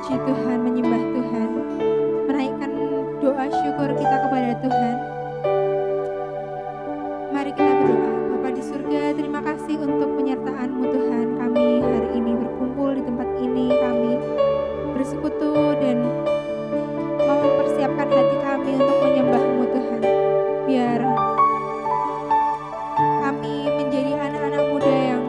memuji Tuhan, menyembah Tuhan, menaikkan doa syukur kita kepada Tuhan. Mari kita berdoa. Bapa di surga, terima kasih untuk penyertaan-Mu Tuhan. Kami hari ini berkumpul di tempat ini, kami bersekutu dan mau mempersiapkan hati kami untuk menyembah-Mu Tuhan. Biar kami menjadi anak-anak muda yang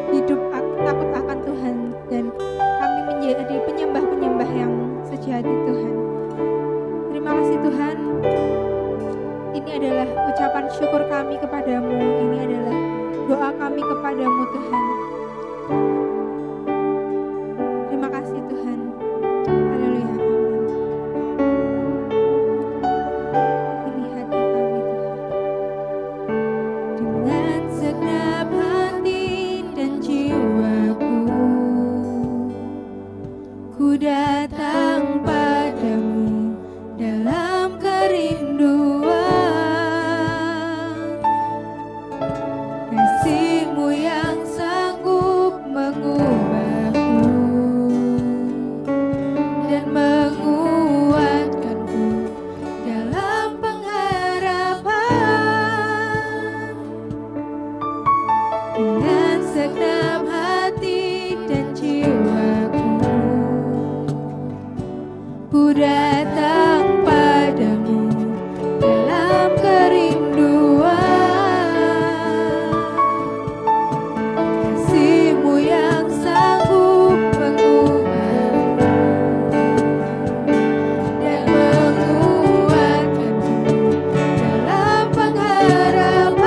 hidup takut akan Tuhan, dan kami menjadi penyembah-penyembah yang sejati Tuhan. Terima kasih Tuhan. Ini adalah ucapan syukur kami kepadamu. Ini adalah doa kami kepadamu Tuhan. Terima kasih Tuhan. Haleluya. Ini hati kami Tuhan. Dengan segenap hati dan jiwaku, ku datang padamu dalam kerinduan. Kasih-Mu yang sanggup mengubahku dan menguatkanku dalam pengharapan. Dengan segenap hati dan jiwaku, ku datang padamu dalam kerinduan. Kasih-Mu yang sanggup mengubahku dan menguatkanku dalam pengharapan.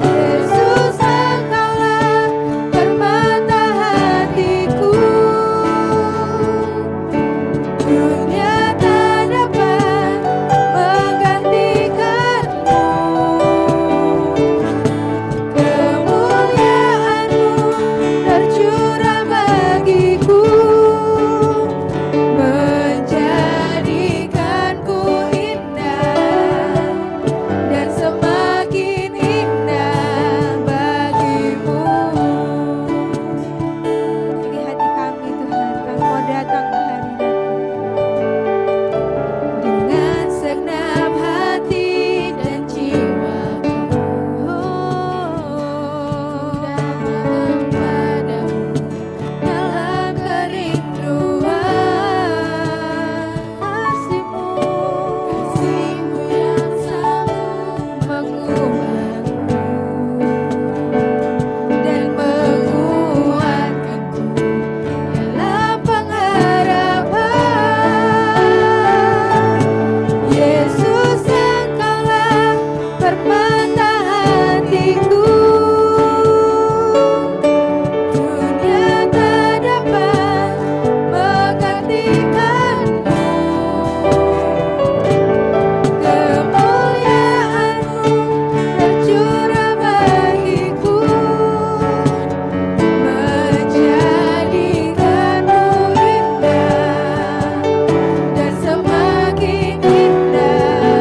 Yesus, Engkaulah permata hatiku. Dunia tak dapat menggantikan-Mu. Kemuliaan-Mu tercurah bagiku, menjadikanku indah dan semakin indah bagimu. Ini hati kami Tuhan, kami mau datang ke hadirat-Mu dengan segenap hati dan jiwaku. Datang padamu dalam kerinduan. Kasih-Mu yang sanggup mengubahku dan menguatkanku dalam pengharapan. Yesus, Engkaulah permata hatiku. Dunia tak dapat menggantikan-Mu. Kemuliaan-Mu tercurah bagiku, menjadikanku indah dan semakin indah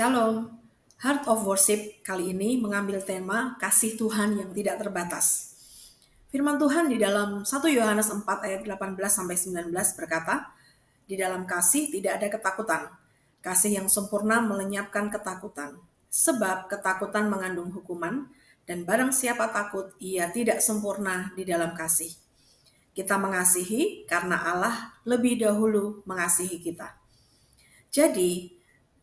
Shalom, Heart of Worship kali ini mengambil tema kasih Tuhan yang tidak terbatas. Firman Tuhan di dalam 1 Yohanes 4 ayat 18-19 berkata, di dalam kasih tidak ada ketakutan. Kasih yang sempurna melenyapkan ketakutan. Sebab ketakutan mengandung hukuman, dan barang siapa takut, ia tidak sempurna di dalam kasih. Kita mengasihi karena Allah lebih dahulu mengasihi kita. Jadi,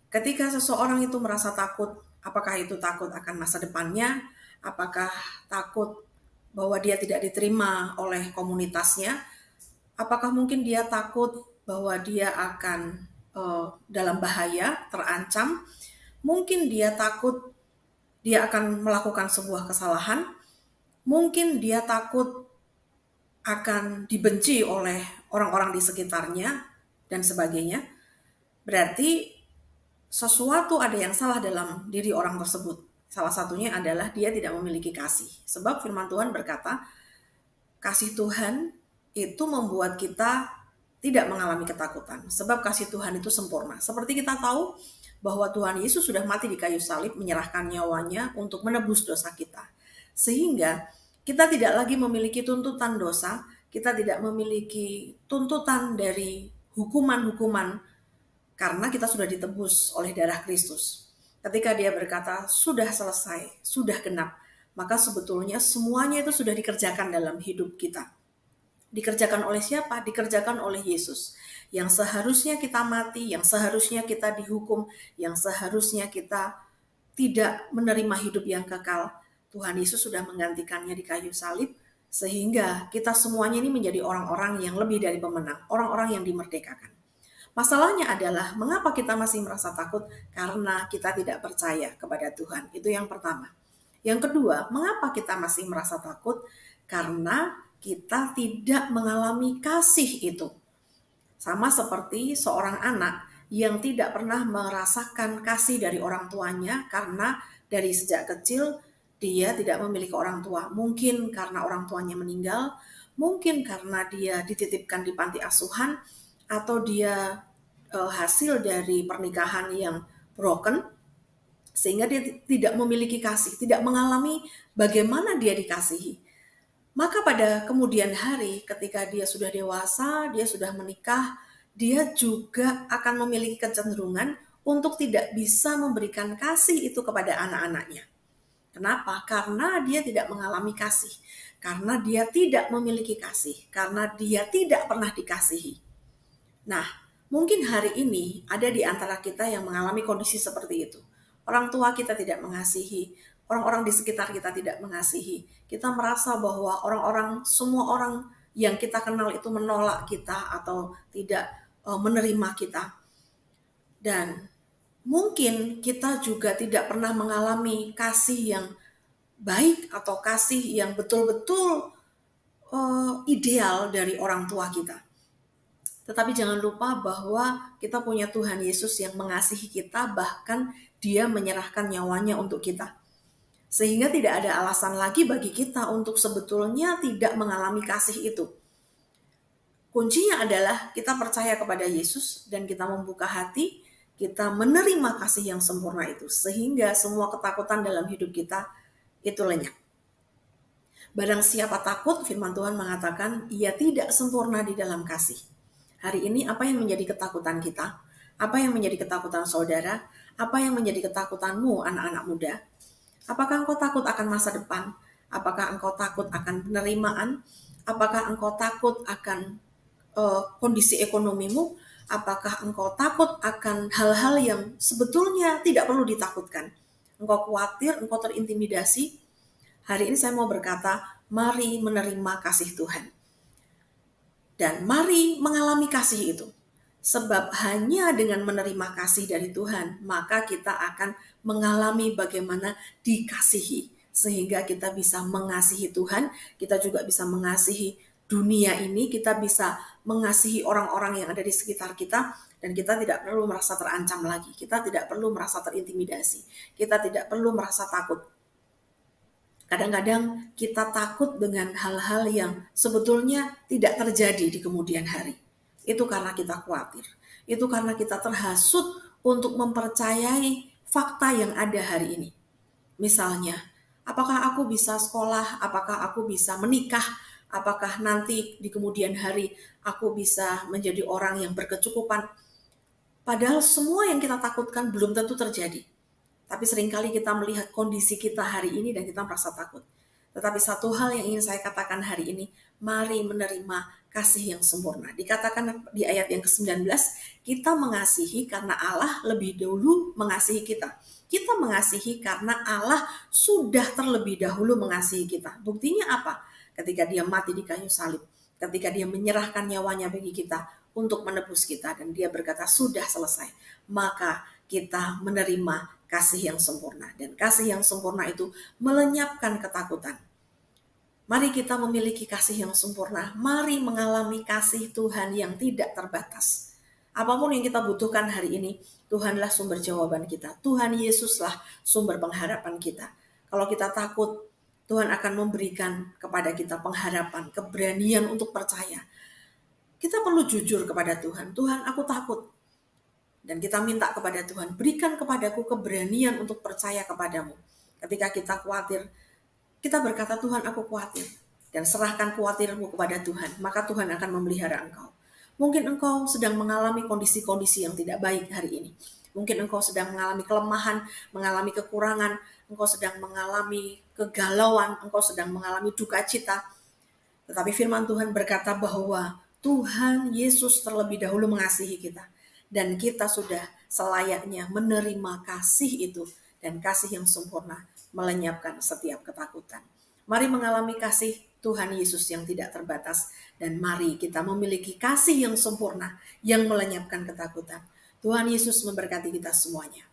ketika seseorang itu merasa takut, apakah itu takut akan masa depannya, apakah takut bahwa dia tidak diterima oleh komunitasnya, apakah mungkin dia takut bahwa dia akan dalam bahaya, terancam, mungkin dia takut dia akan melakukan sebuah kesalahan, mungkin dia takut akan dibenci oleh orang-orang di sekitarnya, dan sebagainya. Berarti sesuatu ada yang salah dalam diri orang tersebut. Salah satunya adalah dia tidak memiliki kasih. Sebab firman Tuhan berkata, kasih Tuhan itu membuat kita tidak mengalami ketakutan. Sebab kasih Tuhan itu sempurna. Seperti kita tahu bahwa Tuhan Yesus sudah mati di kayu salib, menyerahkan nyawanya untuk menebus dosa kita. Sehingga kita tidak lagi memiliki tuntutan dosa, kita tidak memiliki tuntutan dari hukuman-hukuman, karena kita sudah ditebus oleh darah Kristus. Ketika dia berkata, sudah selesai, sudah genap, maka sebetulnya semuanya itu sudah dikerjakan dalam hidup kita. Dikerjakan oleh siapa? Dikerjakan oleh Yesus. Yang seharusnya kita mati, yang seharusnya kita dihukum, yang seharusnya kita tidak menerima hidup yang kekal, Tuhan Yesus sudah menggantikannya di kayu salib, sehingga kita semuanya ini menjadi orang-orang yang lebih dari pemenang, orang-orang yang dimerdekakan. Masalahnya adalah mengapa kita masih merasa takut? Karena kita tidak percaya kepada Tuhan. Itu yang pertama. Yang kedua, mengapa kita masih merasa takut? Karena kita tidak mengalami kasih itu. Sama seperti seorang anak yang tidak pernah merasakan kasih dari orang tuanya karena dari sejak kecil dia tidak memiliki orang tua. Mungkin karena orang tuanya meninggal, mungkin karena dia dititipkan di panti asuhan, atau dia hasil dari pernikahan yang broken, sehingga dia tidak memiliki kasih, tidak mengalami bagaimana dia dikasihi. Maka pada kemudian hari ketika dia sudah dewasa, dia sudah menikah, dia juga akan memiliki kecenderungan untuk tidak bisa memberikan kasih itu kepada anak-anaknya. Kenapa? Karena dia tidak mengalami kasih, karena dia tidak memiliki kasih, karena dia tidak pernah dikasihi. Nah, mungkin hari ini ada di antara kita yang mengalami kondisi seperti itu. Orang tua kita tidak mengasihi, orang-orang di sekitar kita tidak mengasihi. Kita merasa bahwa semua orang yang kita kenal itu menolak kita atau tidak menerima kita. Dan mungkin kita juga tidak pernah mengalami kasih yang baik atau kasih yang betul-betul ideal dari orang tua kita. Tetapi jangan lupa bahwa kita punya Tuhan Yesus yang mengasihi kita, bahkan dia menyerahkan nyawanya untuk kita. Sehingga tidak ada alasan lagi bagi kita untuk sebetulnya tidak mengalami kasih itu. Kuncinya adalah kita percaya kepada Yesus dan kita membuka hati, kita menerima kasih yang sempurna itu. Sehingga semua ketakutan dalam hidup kita itu lenyap. Barang siapa takut, firman Tuhan mengatakan, ia tidak sempurna di dalam kasih. Hari ini apa yang menjadi ketakutan kita? Apa yang menjadi ketakutan saudara? Apa yang menjadi ketakutanmu anak-anak muda? Apakah engkau takut akan masa depan? Apakah engkau takut akan penerimaan? Apakah engkau takut akan kondisi ekonomimu? Apakah engkau takut akan hal-hal yang sebetulnya tidak perlu ditakutkan? Engkau khawatir, engkau terintimidasi? Hari ini saya mau berkata, mari menerima kasih Tuhan. Dan mari mengalami kasih itu. Sebab hanya dengan menerima kasih dari Tuhan, maka kita akan mengalami bagaimana dikasihi. Sehingga kita bisa mengasihi Tuhan, kita juga bisa mengasihi dunia ini, kita bisa mengasihi orang-orang yang ada di sekitar kita, dan kita tidak perlu merasa terancam lagi. Kita tidak perlu merasa terintimidasi. Kita tidak perlu merasa takut. Kadang-kadang kita takut dengan hal-hal yang sebetulnya tidak terjadi di kemudian hari. Itu karena kita khawatir. Itu karena kita terhasut untuk mempercayai fakta yang ada hari ini. Misalnya, apakah aku bisa sekolah, apakah aku bisa menikah, apakah nanti di kemudian hari aku bisa menjadi orang yang berkecukupan. Padahal semua yang kita takutkan belum tentu terjadi. Tapi seringkali kita melihat kondisi kita hari ini dan kita merasa takut. Tetapi satu hal yang ingin saya katakan hari ini, mari menerima kasih yang sempurna. Dikatakan di ayat yang ke-19, kita mengasihi karena Allah lebih dahulu mengasihi kita. Kita mengasihi karena Allah sudah terlebih dahulu mengasihi kita. Buktinya apa? Ketika dia mati di kayu salib, ketika dia menyerahkan nyawanya bagi kita untuk menebus kita, dan dia berkata sudah selesai, maka kita menerima kasih yang sempurna. Dan kasih yang sempurna itu melenyapkan ketakutan. Mari kita memiliki kasih yang sempurna. Mari mengalami kasih Tuhan yang tidak terbatas. Apapun yang kita butuhkan hari ini, Tuhanlah sumber jawaban kita. Tuhan Yesuslah sumber pengharapan kita. Kalau kita takut, Tuhan akan memberikan kepada kita pengharapan, keberanian untuk percaya. Kita perlu jujur kepada Tuhan. Tuhan, aku takut. Dan kita minta kepada Tuhan, berikan kepadaku keberanian untuk percaya kepadamu. Ketika kita khawatir, kita berkata, Tuhan aku khawatir. Dan serahkan khawatirmu kepada Tuhan, maka Tuhan akan memelihara engkau. Mungkin engkau sedang mengalami kondisi-kondisi yang tidak baik hari ini. Mungkin engkau sedang mengalami kelemahan, mengalami kekurangan, engkau sedang mengalami kegalauan, engkau sedang mengalami duka cita. Tetapi firman Tuhan berkata bahwa Tuhan Yesus terlebih dahulu mengasihi kita. Dan kita sudah selayaknya menerima kasih itu. Dan kasih yang sempurna melenyapkan setiap ketakutan. Mari mengalami kasih Tuhan Yesus yang tidak terbatas. Dan mari kita memiliki kasih yang sempurna yang melenyapkan ketakutan. Tuhan Yesus memberkati kita semuanya.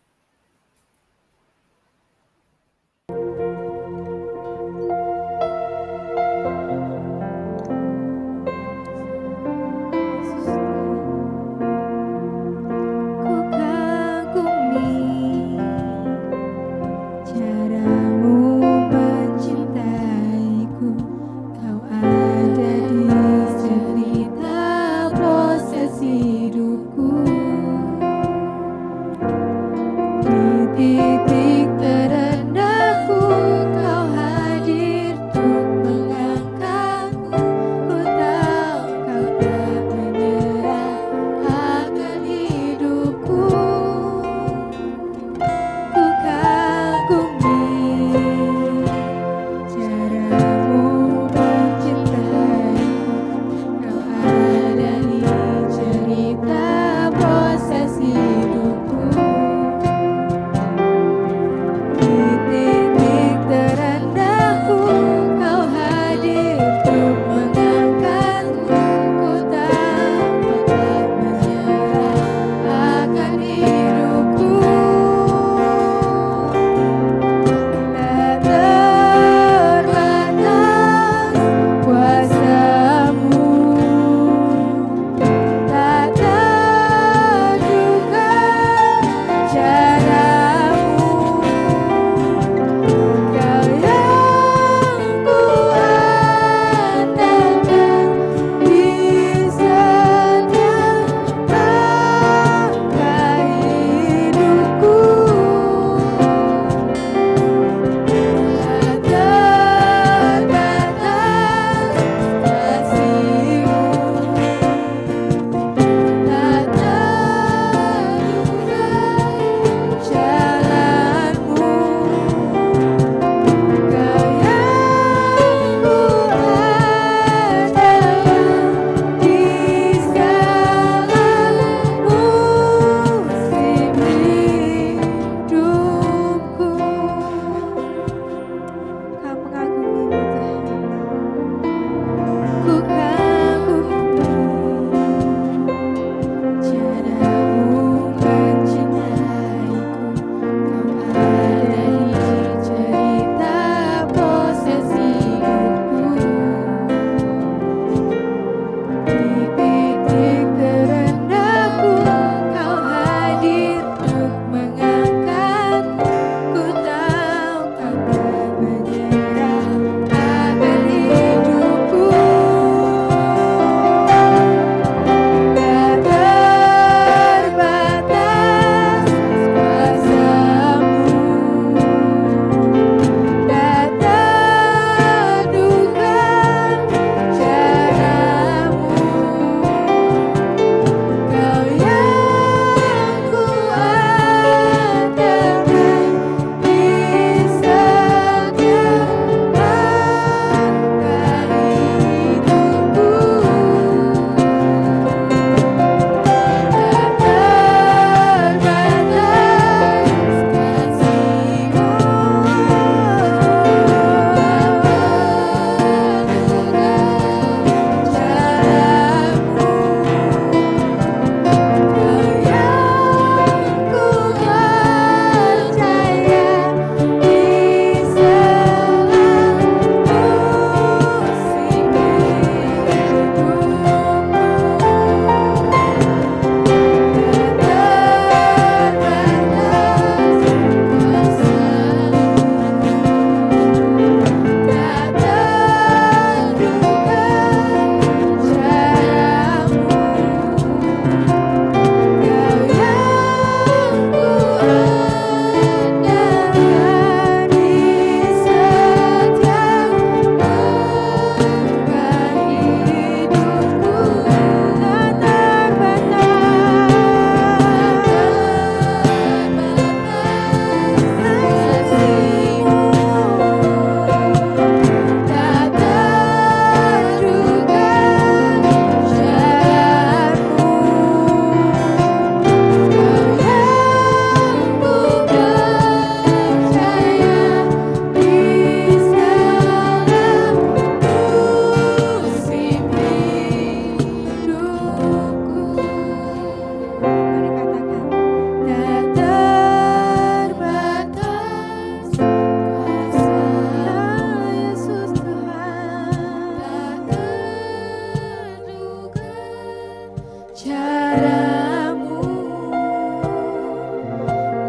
Caramu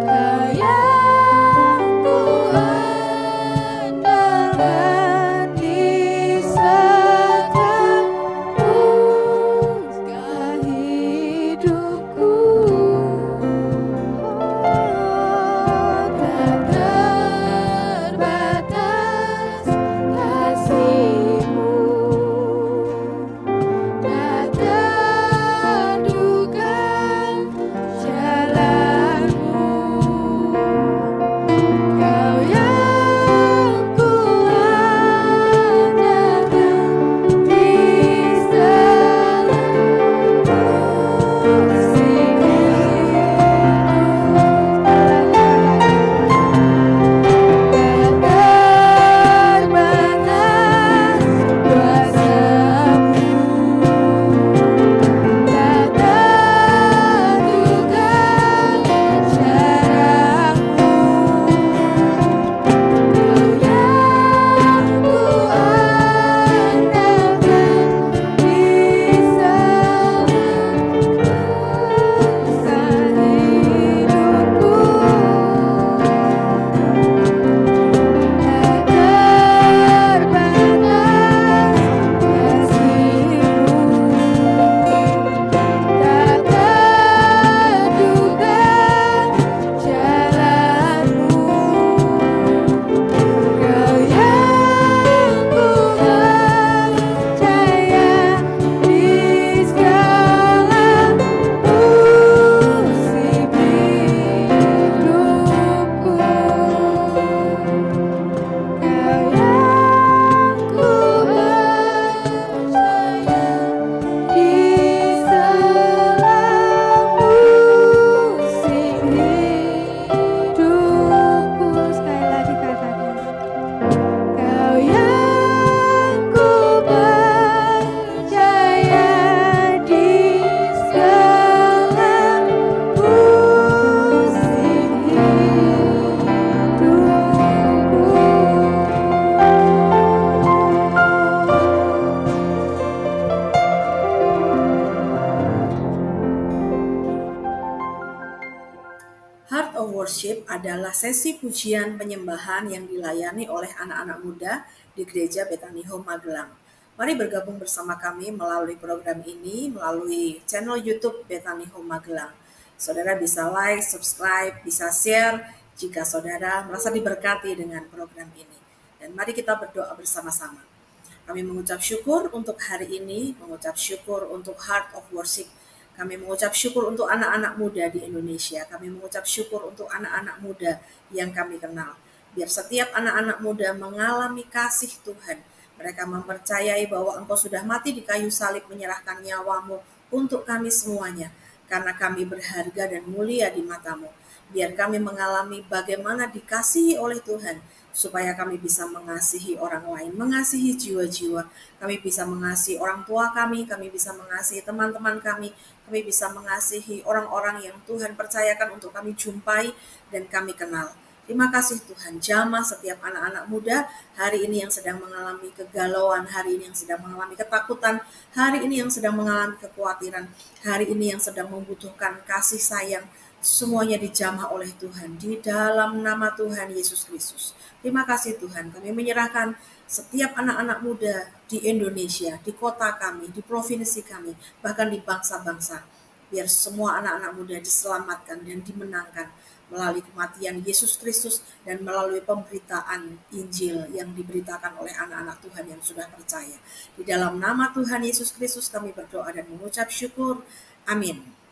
Kau yang ku andalkan di setiap usaha hidupku. Tak terbatas kasih-Mu, tak terduga jalan-Mu. Kau yang ku andalkan di setiap musim hidup. Tak terbatas kuasa-Mu, tak terduga cara-Mu. Kau yang ku andalkan di setiap usaha hidupku. Tak terbatas kasih-Mu, tak terduga jalan-Mu. Kau yang ku percaya di segala musim hidupku. Kau yang ku percaya di segala musim hidupku. Sekali lagi katakan, Kau yang ku percaya di segala musim hidupku. Heart of Worship adalah sesi pujian penyembahan yang dilayani oleh anak-anak muda di Gereja Bethany Home Magelang. Mari bergabung bersama kami melalui program ini, melalui channel YouTube Bethany Home Magelang. Saudara bisa like, subscribe, bisa share jika saudara merasa diberkati dengan program ini. Dan mari kita berdoa bersama-sama. Kami mengucap syukur untuk hari ini, mengucap syukur untuk Heart of Worship. Kami mengucap syukur untuk anak-anak muda di Indonesia. Kami mengucap syukur untuk anak-anak muda yang kami kenal. Biar setiap anak-anak muda mengalami kasih Tuhan. Mereka mempercayai bahwa Engkau sudah mati di kayu salib menyerahkan nyawa-Mu untuk kami semuanya. Karena kami berharga dan mulia di mata-Mu. Biar kami mengalami bagaimana dikasihi oleh Tuhan. Supaya kami bisa mengasihi orang lain, mengasihi jiwa-jiwa. Kami bisa mengasihi orang tua kami bisa mengasihi teman-teman kami bisa mengasihi orang-orang yang Tuhan percayakan untuk kami jumpai dan kami kenal. Terima kasih Tuhan, jamah setiap anak-anak muda hari ini yang sedang mengalami kegalauan, hari ini yang sedang mengalami ketakutan, hari ini yang sedang mengalami kekhawatiran, hari ini yang sedang membutuhkan kasih sayang. Semuanya dijamah oleh Tuhan di dalam nama Tuhan Yesus Kristus. Terima kasih Tuhan, kami menyerahkan setiap anak-anak muda di Indonesia, di kota kami, di provinsi kami, bahkan di bangsa-bangsa. Biar semua anak-anak muda diselamatkan dan dimenangkan melalui kematian Yesus Kristus dan melalui pemberitaan Injil yang diberitakan oleh anak-anak Tuhan yang sudah percaya. Di dalam nama Tuhan Yesus Kristus kami berdoa dan mengucap syukur. Amin.